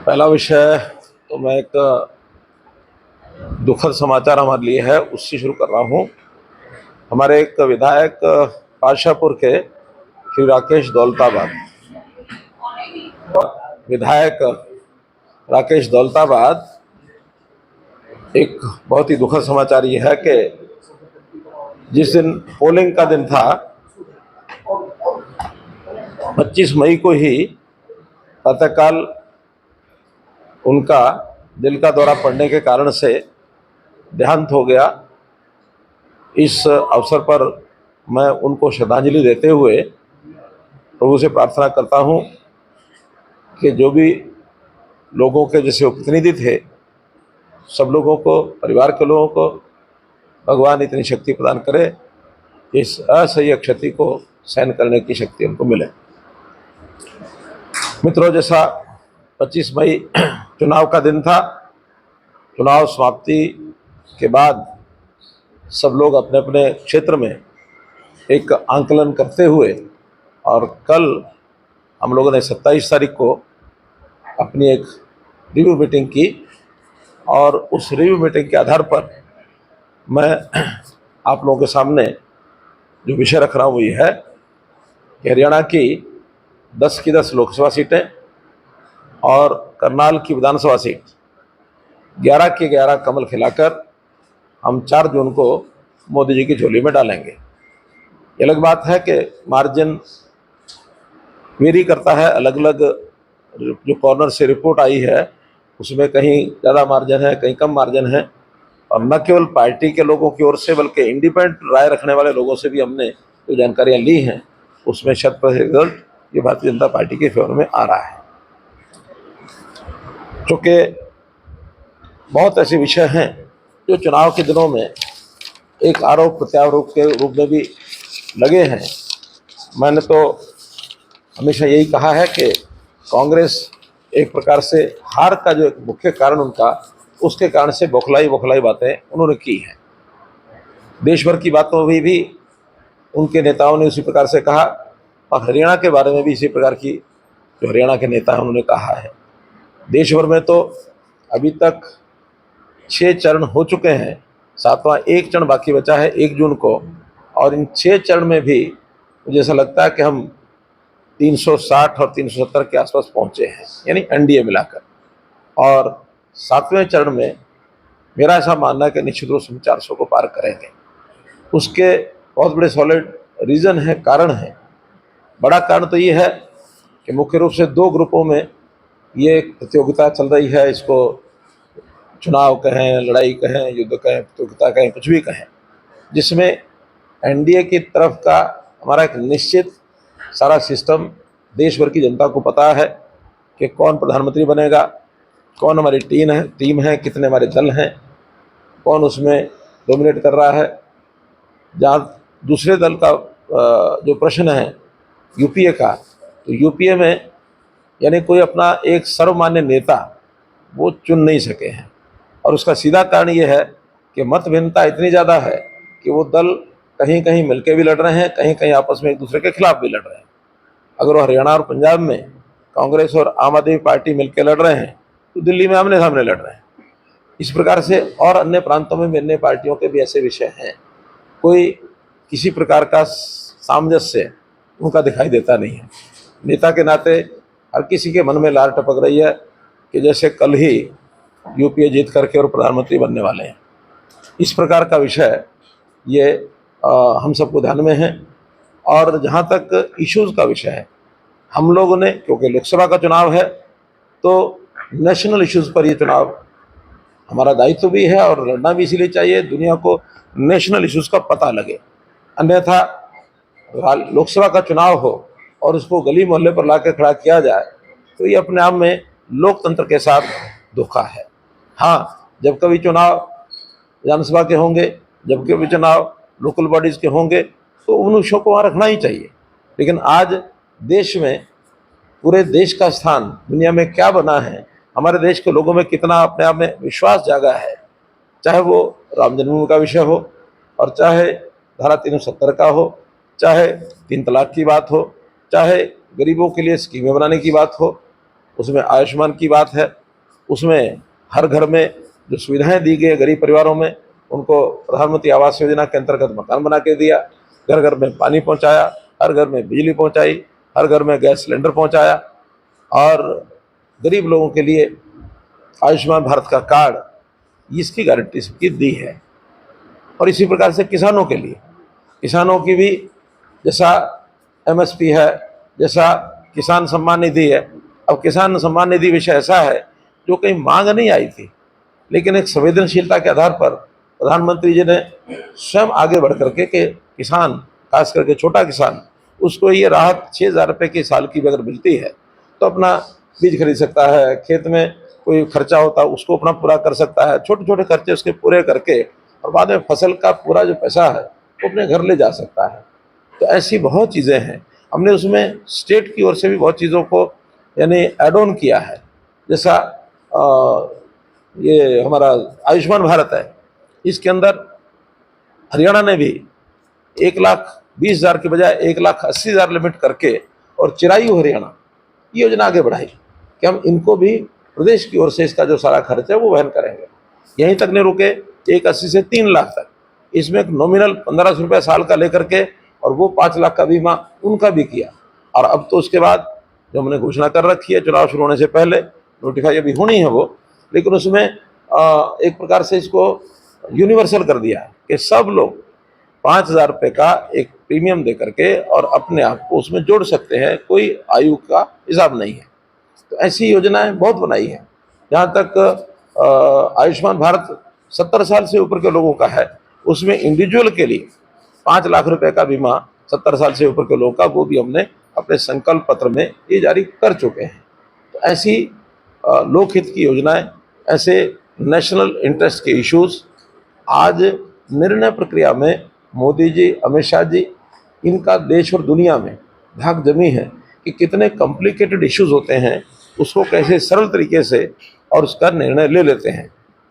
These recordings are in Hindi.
पहला विषय तो मैं एक दुखद समाचार हमारे लिए है उससे शुरू कर रहा हूँ। हमारे एक विधायक पाशापुर के श्री राकेश दौलताबाद, विधायक राकेश दौलताबाद, एक बहुत ही दुखद समाचार ये है कि जिस दिन पोलिंग का दिन था 25 मई को ही प्रातःकाल उनका दिल का दौरा पड़ने के कारण से देहांत हो गया। इस अवसर पर मैं उनको श्रद्धांजलि देते हुए प्रभु से प्रार्थना करता हूं कि जो भी लोगों के जैसे प्रतिनिधि थे, सब लोगों को, परिवार के लोगों को भगवान इतनी शक्ति प्रदान करे, इस असह्य क्षति को सहन करने की शक्ति उनको मिले। मित्रों, जैसा 25 मई चुनाव का दिन था, चुनाव समाप्ति के बाद सब लोग अपने अपने क्षेत्र में एक आंकलन करते हुए, और कल हम लोगों ने 27 तारीख को अपनी एक रिव्यू मीटिंग की, और उस रिव्यू मीटिंग के आधार पर मैं आप लोगों के सामने जो विषय रख रहा हूँ वो ये है कि हरियाणा की 10 की 10 लोकसभा सीटें और करनाल की विधानसभा सीट 11 की 11 कमल खिलाकर हम 4 जून को मोदी जी की झोली में डालेंगे। ये अलग बात है कि मार्जिन वेरी करता है, अलग अलग जो कॉर्नर से रिपोर्ट आई है उसमें कहीं ज़्यादा मार्जिन है, कहीं कम मार्जिन है, और न केवल पार्टी के लोगों की ओर से बल्कि इंडिपेंडेंट राय रखने वाले लोगों से भी हमने जो जानकारियाँ ली हैं उसमें 100% रिजल्ट ये भारतीय जनता पार्टी के फेवर में आ रहा है। चूँकि बहुत ऐसे विषय हैं जो चुनाव के दिनों में एक आरोप प्रत्यारोप के रूप में भी लगे हैं। मैंने तो हमेशा यही कहा है कि कांग्रेस एक प्रकार से हार का जो एक मुख्य कारण उनका, उसके कारण से बौखलाई बातें उन्होंने की हैं। देश भर की बातों में भी उनके नेताओं ने उसी प्रकार से कहा, और हरियाणा के बारे में भी इसी प्रकार की जो हरियाणा के नेता हैं उन्होंने कहा है। देश भर में तो अभी तक 6 चरण हो चुके हैं, 7वां एक चरण बाकी बचा है 1 जून को, और इन 6 चरण में भी मुझे ऐसा लगता है कि हम 360 और 370 के आसपास पहुंचे हैं, यानी एनडीए मिलाकर। और 7वें चरण में मेरा ऐसा मानना है कि निश्चित रूप से हम 400 को पार करेंगे। उसके बहुत बड़े सॉलिड रीज़न है, कारण है। बड़ा कारण तो ये है कि मुख्य रूप से 2 ग्रुपों में ये प्रतियोगिता चल रही है। इसको चुनाव कहें, लड़ाई कहें, युद्ध कहें, प्रतियोगिता कहें, कुछ भी कहें, जिसमें एनडीए की तरफ का हमारा एक निश्चित सारा सिस्टम देश भर की जनता को पता है कि कौन प्रधानमंत्री बनेगा, कौन हमारी टीम है, कितने हमारे दल हैं, कौन उसमें डोमिनेट कर रहा है। जहाँ दूसरे दल का जो प्रश्न है यूपीए का, तो यूपीए में यानी कोई अपना एक सर्वमान्य नेता वो चुन नहीं सके हैं, और उसका सीधा कारण ये है कि मत भिन्नता इतनी ज़्यादा है कि वो दल कहीं कहीं मिलके भी लड़ रहे हैं, कहीं कहीं आपस में एक दूसरे के खिलाफ भी लड़ रहे हैं। अगर वो हरियाणा और पंजाब में कांग्रेस और आम आदमी पार्टी मिलकर लड़ रहे हैं तो दिल्ली में आमने सामने लड़ रहे हैं। इस प्रकार से और अन्य प्रांतों में भी अन्य पार्टियों के भी ऐसे विषय हैं, कोई किसी प्रकार का सामंजस्य उनका दिखाई देता नहीं है। नेता के नाते हर किसी के मन में लार टपक रही है कि जैसे कल ही यूपीए जीत करके और प्रधानमंत्री बनने वाले हैं। इस प्रकार का विषय ये हम सबको ध्यान में है। और जहाँ तक इश्यूज़ का विषय है, हम लोगों ने, क्योंकि लोकसभा का चुनाव है तो नेशनल इश्यूज़ पर ये चुनाव हमारा दायित्व भी है, और लड़ना भी इसीलिए चाहिए दुनिया को नेशनल इश्यूज़ का पता लगे। अन्यथा लोकसभा का चुनाव हो और उसको गली मोहल्ले पर ला कर खड़ा किया जाए तो ये अपने आप में लोकतंत्र के साथ धोखा है। हाँ, जब कभी चुनाव विधानसभा के होंगे, जब कभी चुनाव लोकल बॉडीज़ के होंगे तो उन विषयों को वहाँ रखना ही चाहिए। लेकिन आज देश में पूरे देश का स्थान दुनिया में क्या बना है, हमारे देश के लोगों में कितना अपने आप में विश्वास जागा है, चाहे वो राम जन्मभूमि का विषय हो और चाहे धारा 370 का हो, चाहे 3 तलाक की बात हो, चाहे गरीबों के लिए स्कीमें बनाने की बात हो, उसमें आयुष्मान की बात है, उसमें हर घर में जो सुविधाएं दी गई गरीब परिवारों में, उनको प्रधानमंत्री आवास योजना के अंतर्गत मकान बना के दिया, घर घर में पानी पहुंचाया, हर घर में बिजली पहुंचाई, हर घर में गैस सिलेंडर पहुंचाया और गरीब लोगों के लिए आयुष्मान भारत का कार्ड इसकी गारंटी सबकी दी है। और इसी प्रकार से किसानों के लिए, किसानों की भी जैसा एमएसपी है, जैसा किसान सम्मान निधि है। अब किसान सम्मान निधि विषय ऐसा है जो कहीं मांग नहीं आई थी, लेकिन एक संवेदनशीलता के आधार पर प्रधानमंत्री जी ने स्वयं आगे बढ़ करके कि किसान, खास करके छोटा किसान, उसको ये राहत 6,000 रुपये की साल की अगर मिलती है तो अपना बीज खरीद सकता है, खेत में कोई खर्चा होता है उसको अपना पूरा कर सकता है, छोटे छोटे खर्चे उसके पूरे करके और बाद में फसल का पूरा जो पैसा है वो अपने घर ले जा सकता है। तो ऐसी बहुत चीज़ें हैं। हमने उसमें स्टेट की ओर से भी बहुत चीज़ों को यानी एड ऑन किया है। जैसा ये हमारा आयुष्मान भारत है, इसके अंदर हरियाणा ने भी 1,20,000 के बजाय 1,80,000 लिमिट करके और चिरायु हरियाणा योजना आगे बढ़ाई कि हम इनको भी प्रदेश की ओर से इसका जो सारा खर्च है वो वहन करेंगे। यहीं तक नहीं रुके, 1,80,000 से 3,00,000 तक, इसमें एक नॉमिनल 1,500 रुपये साल का लेकर के और वो 5 लाख का बीमा उनका भी किया। और अब तो उसके बाद जो हमने घोषणा कर रखी है चुनाव शुरू होने से पहले, नोटिफाई अभी होनी है वो, लेकिन उसमें एक प्रकार से इसको यूनिवर्सल कर दिया है कि सब लोग 5,000 रुपये का एक प्रीमियम दे करके और अपने आप को उसमें जोड़ सकते हैं, कोई आयु का हिसाब नहीं है। तो ऐसी योजनाएं बहुत बनाई हैं। जहाँ तक आयुष्मान भारत 70 साल से ऊपर के लोगों का है, उसमें इंडिविजुअल के लिए 5 लाख रुपए का बीमा 70 साल से ऊपर के लोगों का, वो भी हमने अपने संकल्प पत्र में ये जारी कर चुके हैं। तो ऐसी लोकहित की योजनाएं, ऐसे नेशनल इंटरेस्ट के इश्यूज आज निर्णय प्रक्रिया में मोदी जी, अमित शाह जी, इनका देश और दुनिया में धाक जमी है कि कितने कॉम्प्लिकेटेड इश्यूज होते हैं, उसको कैसे सरल तरीके से और उसका निर्णय ले लेते हैं।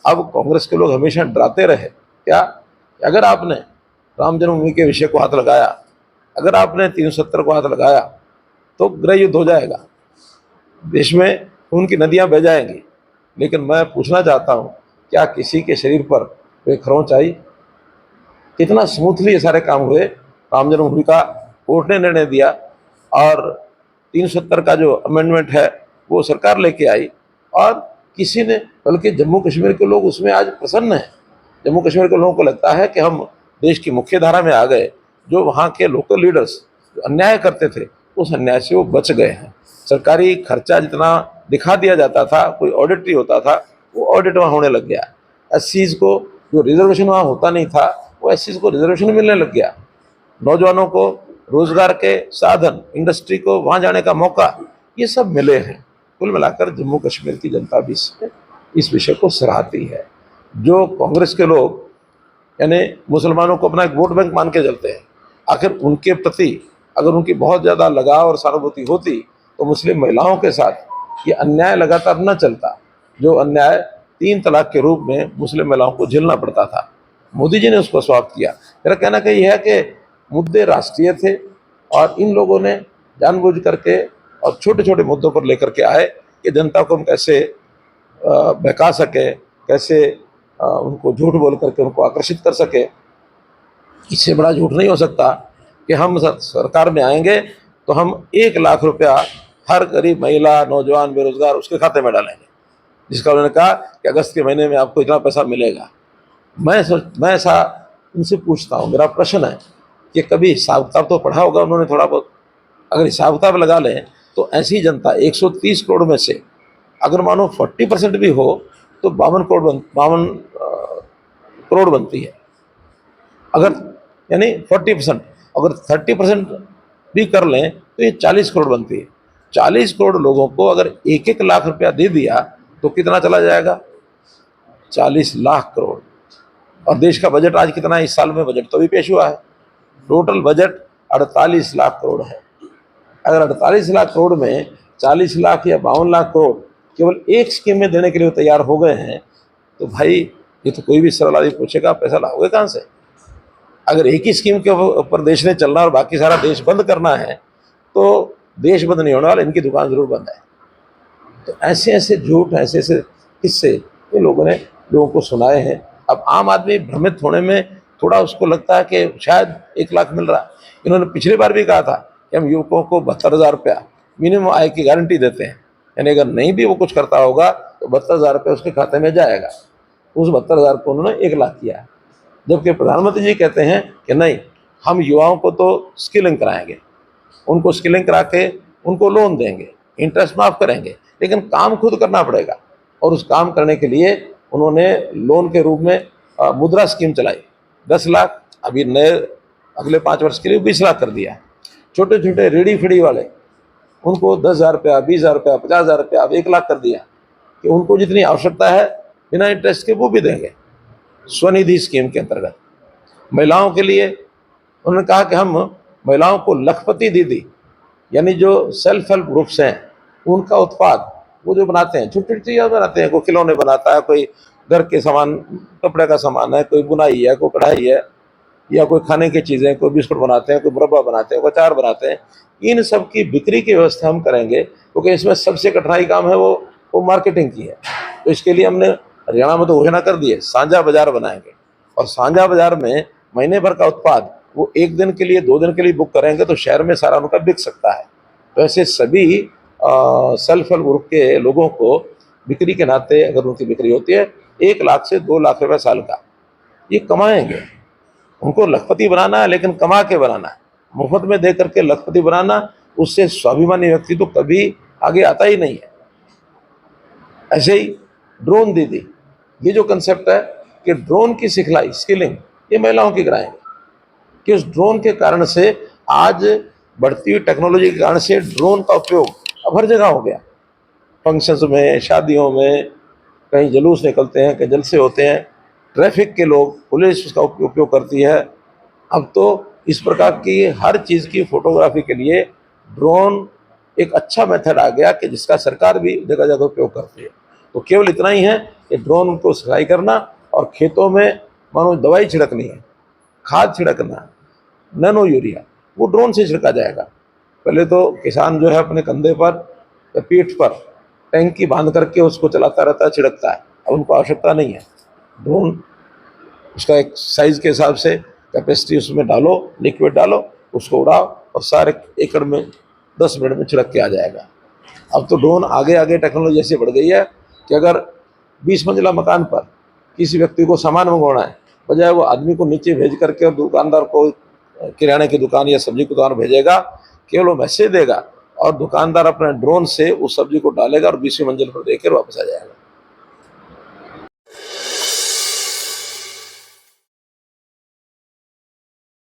अब कांग्रेस के लोग हमेशा डराते रहे क्या, अगर आपने राम जन्मभूमि के विषय को हाथ लगाया, अगर आपने 370 को हाथ लगाया तो गृह युद्ध हो जाएगा, देश में उनकी नदियां बह जाएंगी। लेकिन मैं पूछना चाहता हूं, क्या किसी के शरीर पर कोई खरोंच आई? कितना स्मूथली ये सारे काम हुए। राम जन्मभूमि का कोर्ट ने निर्णय दिया और 370 का जो अमेंडमेंट है वो सरकार लेके आई और किसी ने, बल्कि जम्मू कश्मीर के लोग उसमें आज प्रसन्न हैं। जम्मू कश्मीर के लोगों को लगता है कि हम देश की मुख्य धारा में आ गए। जो वहाँ के लोकल लीडर्स जो अन्याय करते थे, उस अन्याय से वो बच गए हैं। सरकारी खर्चा जितना दिखा दिया जाता था, कोई ऑडिट नहीं होता था, वो ऑडिट वहाँ होने लग गया। एससीज को जो रिजर्वेशन वहाँ होता नहीं था, वो एससीज को रिजर्वेशन मिलने लग गया। नौजवानों को रोजगार के साधन, इंडस्ट्री को वहाँ जाने का मौका, ये सब मिले हैं। कुल मिलाकर जम्मू कश्मीर की जनता भी इस विषय को सराहती है। जो कांग्रेस के लोग यानी मुसलमानों को अपना एक वोट बैंक मान के चलते हैं, आखिर उनके प्रति अगर उनकी बहुत ज़्यादा लगाव और सहानुभूति होती तो मुस्लिम महिलाओं के साथ ये अन्याय लगातार न चलता, जो अन्याय 3 तलाक के रूप में मुस्लिम महिलाओं को झेलना पड़ता था। मोदी जी ने उसको समाप्त किया। मेरा कहना कि यह है कि मुद्दे राष्ट्रीय थे और इन लोगों ने जानबूझ करके और छोटे छोटे मुद्दों पर लेकर के आए कि जनता को हम कैसे बहका सके, कैसे उनको झूठ बोल करके उनको आकर्षित कर सके। इससे बड़ा झूठ नहीं हो सकता कि हम सरकार में आएंगे तो हम 1,00,000 रुपया हर गरीब महिला, नौजवान, बेरोजगार उसके खाते में डालेंगे, जिसका उन्होंने कहा कि अगस्त के महीने में आपको इतना पैसा मिलेगा। मैं ऐसा उनसे पूछता हूँ, मेरा प्रश्न है कि कभी हिसाब किताब तो पढ़ा होगा उन्होंने थोड़ा बहुत। अगर हिसाब किताब लगा लें तो ऐसी जनता 130 करोड़ में से अगर मानो 40% भी हो तो 52 करोड़ बनती है। अगर यानी 40%, अगर 30% भी कर लें तो ये 40 करोड़ बनती है। 40 करोड़ लोगों को अगर 1-1 लाख रुपया दे दिया तो कितना चला जाएगा? 40 लाख करोड़। और देश का बजट आज कितना है? इस साल में बजट तो भी पेश हुआ है, टोटल बजट 48 लाख करोड़ है। अगर 48 लाख करोड़ में 40 लाख या 52 लाख करोड़ केवल एक स्कीम में देने के लिए तैयार हो गए हैं, तो भाई ये तो कोई भी सरल आदमी पूछेगा पैसा लाओगे कहाँ से? अगर एक ही स्कीम के ऊपर देश ने चलना और बाकी सारा देश बंद करना है तो देश बंद नहीं होने वाला, इनकी दुकान जरूर बंद है। तो ऐसे ऐसे झूठ, ऐसे ऐसे किस्से ये लोगों ने लोगों को सुनाए हैं। अब आम आदमी भ्रमित होने में थोड़ा उसको लगता है कि शायद 1 लाख मिल रहा है। इन्होंने पिछली बार भी कहा था कि हम युवकों को 72,000 रुपया मिनिमम आय की गारंटी देते हैं, यानी अगर नहीं भी वो कुछ करता होगा तो 72,000 रुपये उसके खाते में जाएगा। उस 72,000 को उन्होंने 1 लाख किया, जबकि प्रधानमंत्री जी कहते हैं कि नहीं, हम युवाओं को तो स्किलिंग कराएंगे, उनको स्किलिंग करा के उनको लोन देंगे, इंटरेस्ट माफ करेंगे, लेकिन काम खुद करना पड़ेगा। और उस काम करने के लिए उन्होंने लोन के रूप में मुद्रा स्कीम चलाई, 10 लाख, अभी नए अगले 5 वर्ष के लिए 20 लाख कर दिया। छोटे छोटे रेडी फेडी वाले उनको 10,000 रुपया, 20,000 रुपया, 50,000 रुपया, अब 1 लाख कर दिया कि उनको जितनी आवश्यकता है बिना इंटरेस्ट के वो भी देंगे स्वनिधि स्कीम के अंतर्गत। महिलाओं के लिए उन्होंने कहा कि हम महिलाओं को लखपति दीदी, यानी जो सेल्फ हेल्प ग्रुप्स हैं उनका उत्पाद वो जो बनाते हैं, छोटी छोटी चीज़ें बनाते हैं, कोई खिलौने बनाता है, कोई घर के सामान, कपड़े का सामान है, कोई बुनाई है, कोई कढ़ाई है, या कोई खाने की चीज़ें, कोई बिस्कुट बनाते हैं, कोई मुरब्बा बनाते हैं, कोई अचार बनाते हैं, इन सब की बिक्री की व्यवस्था हम करेंगे, क्योंकि इसमें सबसे कठिनाई काम है वो मार्केटिंग की है। तो इसके लिए हमने हरियाणा में तो घोषणा कर दी है, साझा बाजार बनाएंगे, और साझा बाजार में महीने भर का उत्पाद वो 1 दिन के लिए, 2 दिन के लिए बुक करेंगे तो शहर में सारा उनका बिक सकता है। तो ऐसे सभी सेल्फ हेल्प ग्रुप के लोगों को बिक्री के नाते, अगर उनकी बिक्री होती है 1 लाख से 2 लाख रुपये साल का, ये कमाएंगे। उनको लखपति बनाना है, लेकिन कमा के बनाना है। मुफ्त में दे करके लखपति बनाना, उससे स्वाभिमानी व्यक्ति तो कभी आगे आता ही नहीं है। ऐसे ही ड्रोन दीदी, ये जो कंसेप्ट है कि ड्रोन की सिखलाई, स्किलिंग, ये महिलाओं की कराएंगे, कि उस ड्रोन के कारण से आज बढ़ती हुई टेक्नोलॉजी के कारण से ड्रोन का उपयोग अब हर जगह हो गया। फंक्शंस में, शादियों में, कहीं जुलूस निकलते हैं, कहीं जलसे होते हैं, ट्रैफिक के लोग, पुलिस उसका उपयोग करती है। अब तो इस प्रकार की हर चीज़ की फोटोग्राफी के लिए ड्रोन एक अच्छा मेथड आ गया कि जिसका सरकार भी जगह जगह उपयोग करती है। तो केवल इतना ही है कि ड्रोन को सिलाई करना और खेतों में मानो दवाई छिड़कनी है, खाद छिड़कना, नैनो यूरिया, वो ड्रोन से छिड़का जाएगा। पहले तो किसान जो है अपने कंधे पर या पीठ पर टैंकी बांध करके उसको चलाता रहता है, छिड़कता है। अब उनको आवश्यकता नहीं है, ड्रोन उसका एक साइज़ के हिसाब से कैपेसिटी उसमें डालो, लिक्विड डालो, उसको उड़ाओ और सारे एकड़ में 10 मिनट में छिड़क के आ जाएगा। अब तो ड्रोन आगे आगे टेक्नोलॉजी ऐसी बढ़ गई है कि अगर 20 मंजिला मकान पर किसी व्यक्ति को सामान मंगवाना है, बजाय वो आदमी को नीचे भेज करके और दुकानदार को किराने की दुकान या सब्जी की दुकान भेजेगा, केवल वो मैसेज देगा और दुकानदार अपने ड्रोन से उस सब्जी को डालेगा और 20वीं मंजिल पर देकर वापस आ जाएगा।